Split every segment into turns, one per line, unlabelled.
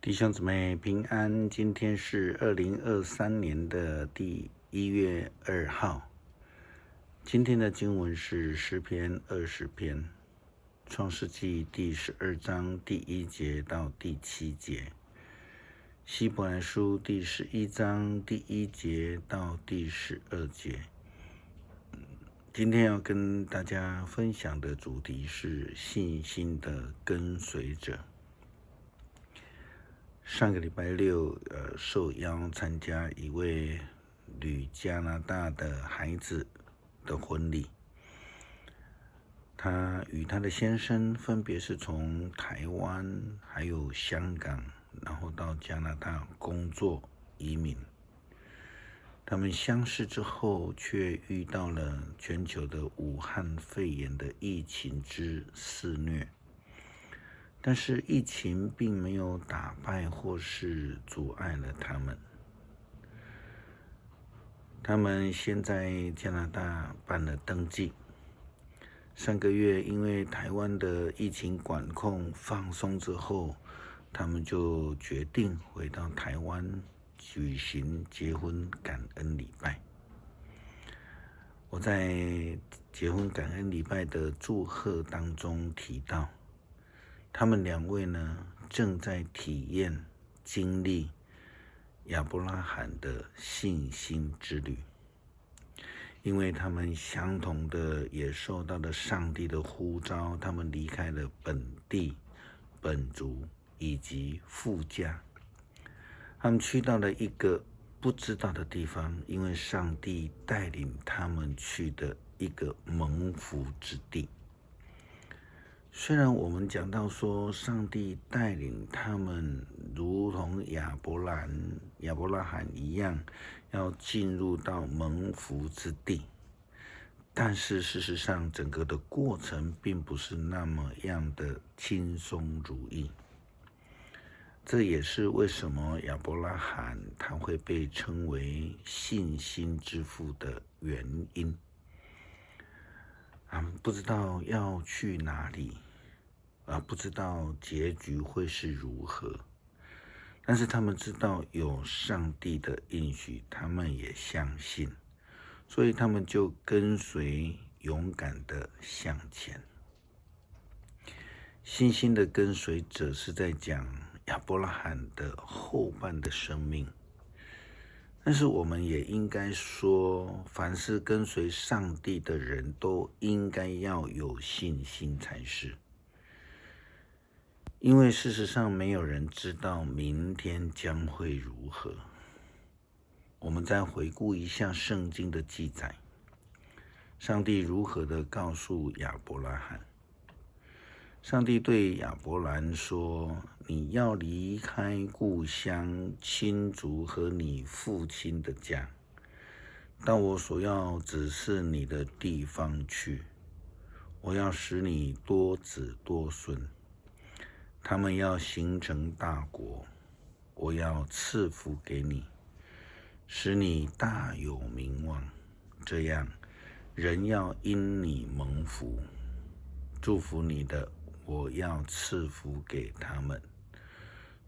弟兄姊妹平安，今天是2023年的第1月2号。今天的经文是诗篇20篇，创世纪第12章第1节到第7节，希伯来书第11章第1节到第12节。今天要跟大家分享的主题是信心的跟随者。上个礼拜六，受邀参加一位旅加拿大的孩子的婚礼。他与他的先生分别是从台湾还有香港，然后到加拿大工作移民。他们相识之后，却遇到了全球的武汉肺炎的疫情之肆虐。但是疫情并没有打败或是阻碍了他们。他们先在加拿大办了登记。上个月因为台湾的疫情管控放松之后，他们就决定回到台湾举行结婚感恩礼拜。我在结婚感恩礼拜的祝贺当中提到，他们两位呢，正在体验经历亚伯拉罕的信心之旅，因为他们相同的也受到了上帝的呼召，他们离开了本地、本族以及父家，他们去到了一个不知道的地方，因为上帝带领他们去的一个蒙福之地。虽然我们讲到说上帝带领他们如同亚伯拉罕一样要进入到蒙福之地，但是事实上整个的过程并不是那么样的轻松如意。这也是为什么亚伯拉罕他会被称为信心之父的原因。不知道要去哪里，不知道结局会是如何，但是他们知道有上帝的应许，他们也相信，所以他们就跟随，勇敢的向前。信心的跟随者是在讲亚伯拉罕的后半的生命，但是我们也应该说，凡是跟随上帝的人都应该要有信心才是。因为事实上没有人知道明天将会如何。我们再回顾一下圣经的记载，上帝如何的告诉亚伯拉罕。上帝对亚伯兰说，你要离开故乡、亲族和你父亲的家，到我所要指示你的地方去。我要使你多子多孙，他们要形成大国，我要赐福给你，使你大有名望，这样人要因你蒙福。祝福你的，我要赐福给他们；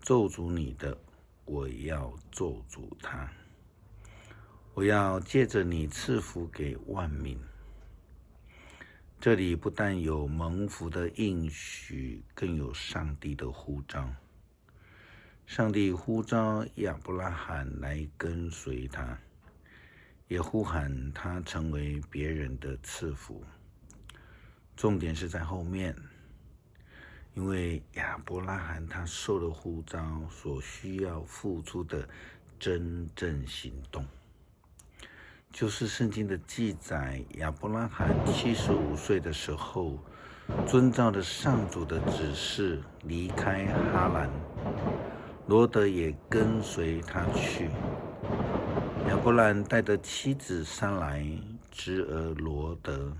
咒诅你的，我要咒诅他。我要借着你赐福给万民。这里不但有蒙福的应许，更有上帝的呼召。上帝呼召亚伯拉罕来跟随他，也呼喊他成为别人的赐福。重点是在后面，因为亚伯拉罕他受了呼召，所需要付出的真正行动，就是圣经的记载，亚伯拉罕75岁的时候，遵照着上主的指示离开哈兰，罗德也跟随他去。亚伯兰带着妻子撒来、侄儿罗德，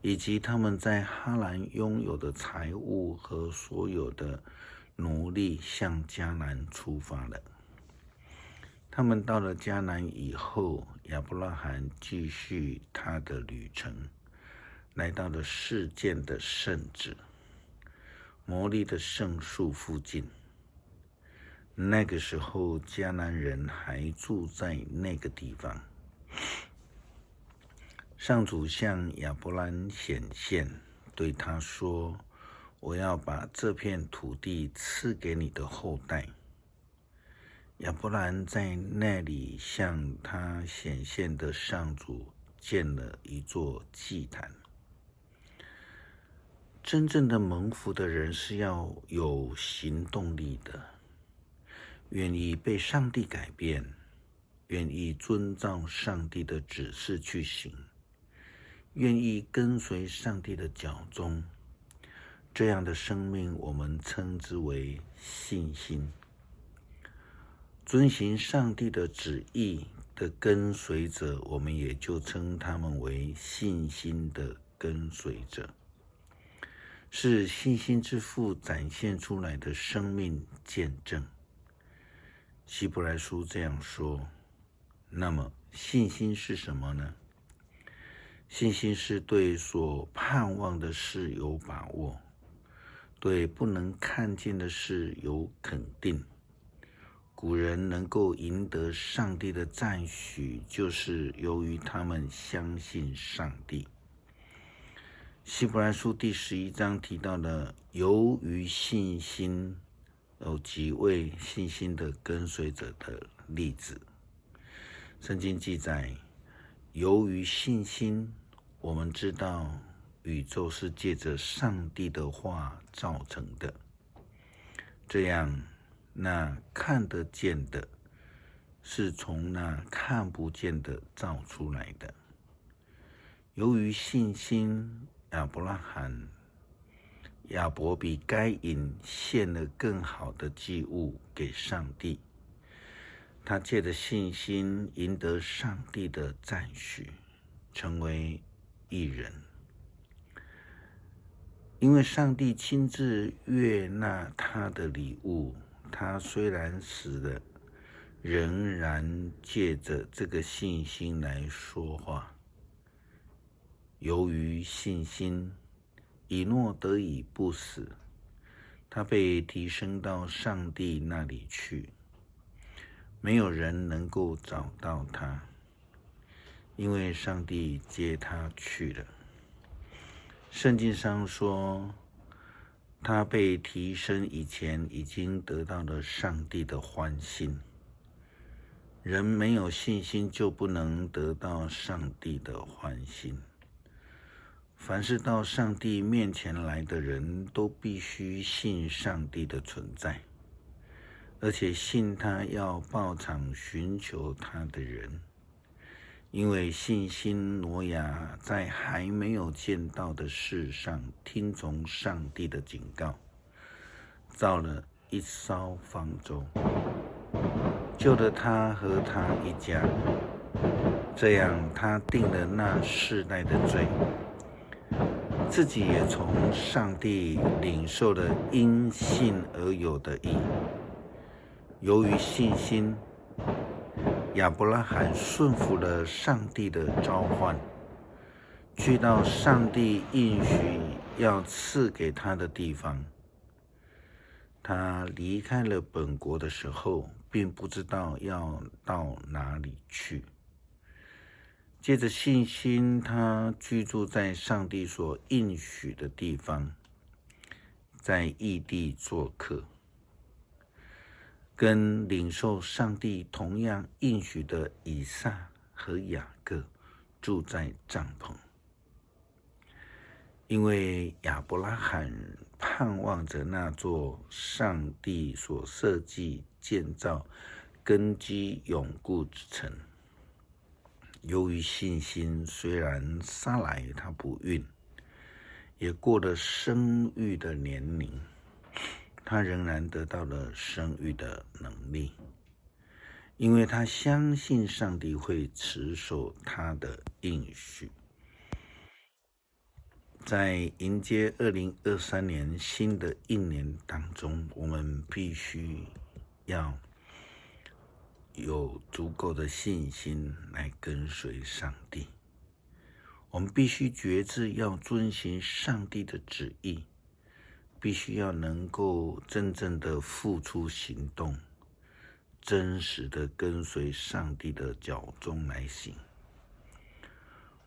以及他们在哈兰拥有的财物和所有的奴隶，向迦南出发了。他们到了迦南以后，亚伯拉罕继续他的旅程，来到了示剑的圣址，摩利的圣树附近。那个时候迦南人还住在那个地方。上主向亚伯兰显现，对他说：我要把这片土地赐给你的后代。亚伯兰在那里向他显现的上主建了一座祭坛。真正的蒙福的人是要有行动力的，愿意被上帝改变，愿意遵照上帝的指示去行，愿意跟随上帝的脚踪。这样的生命我们称之为信心。遵行上帝的旨意的跟随者，我们也就称他们为信心的跟随者，是信心之父展现出来的生命见证。希伯来书这样说。那么信心是什么呢？信心是对所盼望的事有把握，对不能看见的事有肯定。古人能够赢得上帝的赞许，就是由于他们相信上帝。希伯来书第11章提到了由于信心有几位信心的跟随者的例子。圣经记载，由于信心，我们知道宇宙是借着上帝的话造成的，这样那看得见的是从那看不见的造出来的。由于信心，亚伯比该隐献了更好的祭物给上帝。他借着信心赢得上帝的赞许，成为义人。因为上帝亲自悦纳他的礼物，他虽然死了，仍然借着这个信心来说话。由于信心，以诺得以不死，他被提升到上帝那里去，没有人能够找到他，因为上帝接他去了。圣经上说，他被提升以前已经得到了上帝的欢心。人没有信心就不能得到上帝的欢心。凡是到上帝面前来的人都必须信上帝的存在，而且信他要报偿寻求他的人。因为信心，挪亚在还没有见到的事上听从上帝的警告，造了一艘方舟，救了他和他一家。这样他定了那世代的罪，自己也从上帝领受了因信而有的义。由于信心，亚伯拉罕顺服了上帝的召唤，去到上帝应许要赐给他的地方。他离开了本国的时候，并不知道要到哪里去。借着信心，他居住在上帝所应许的地方，在异地做客，跟领受上帝同样应许的以撒和雅各住在帐篷。因为亚伯拉罕盼望着那座上帝所设计建造根基永固之城。由于信心，虽然撒莱她不孕，也过了生育的年龄，她仍然得到了生育的能力，因为她相信上帝会持守她的应许。在迎接2023年新的一年当中，我们必须要有足够的信心来跟随上帝。我们必须决志要遵行上帝的旨意，必须要能够真正的付出行动，真实的跟随上帝的脚踪来行。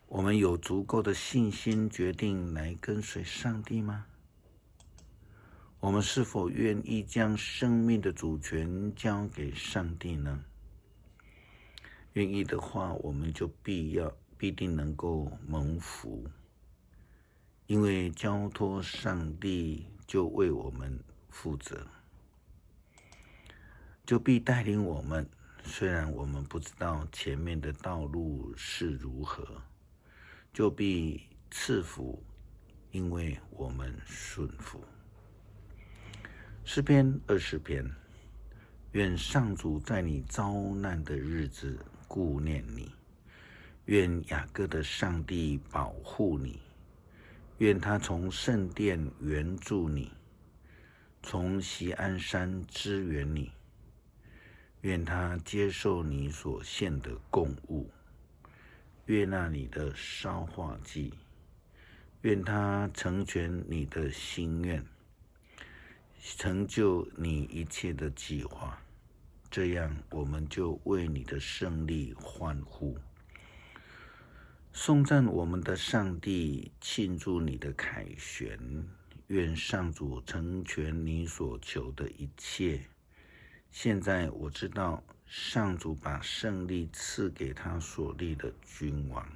我们有足够的信心决定来跟随上帝吗？我们是否愿意将生命的主权交给上帝呢？愿意的话，我们就必定能够蒙福，因为交托上帝就为我们负责，就必带领我们。虽然我们不知道前面的道路是如何，就必赐福，因为我们顺服。诗篇20篇，愿上主在你遭难的日子顾念你，愿雅各的上帝保护你，愿他从圣殿援助你，从锡安山支援你，愿他接受你所献的供物，悦纳你的烧化祭，愿他成全你的心愿，成就你一切的计划，这样我们就为你的胜利欢呼，颂赞我们的上帝，庆祝你的凯旋。愿上主成全你所求的一切。现在我知道，上主把胜利赐给他所立的君王，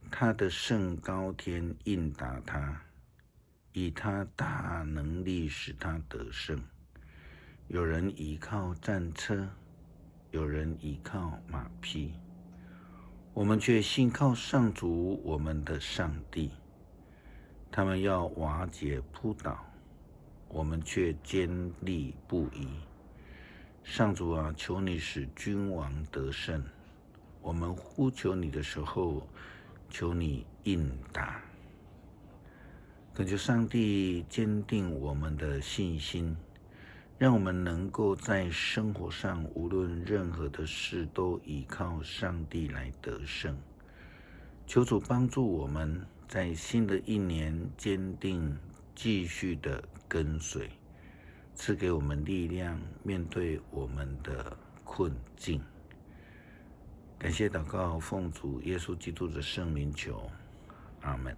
他的圣高天应答他，以他大能力使他得胜。有人倚靠战车，有人倚靠马匹，我们却信靠上主我们的上帝。他们要瓦解扑倒，我们却坚立不移。上主啊，求你使君王得胜。我们呼求你的时候，求你应答。恳求上帝坚定我们的信心，让我们能够在生活上无论任何的事都依靠上帝来得胜。求主帮助我们在新的一年坚定继续的跟随，赐给我们力量面对我们的困境。感谢祷告，奉主耶稣基督的圣名求，阿们。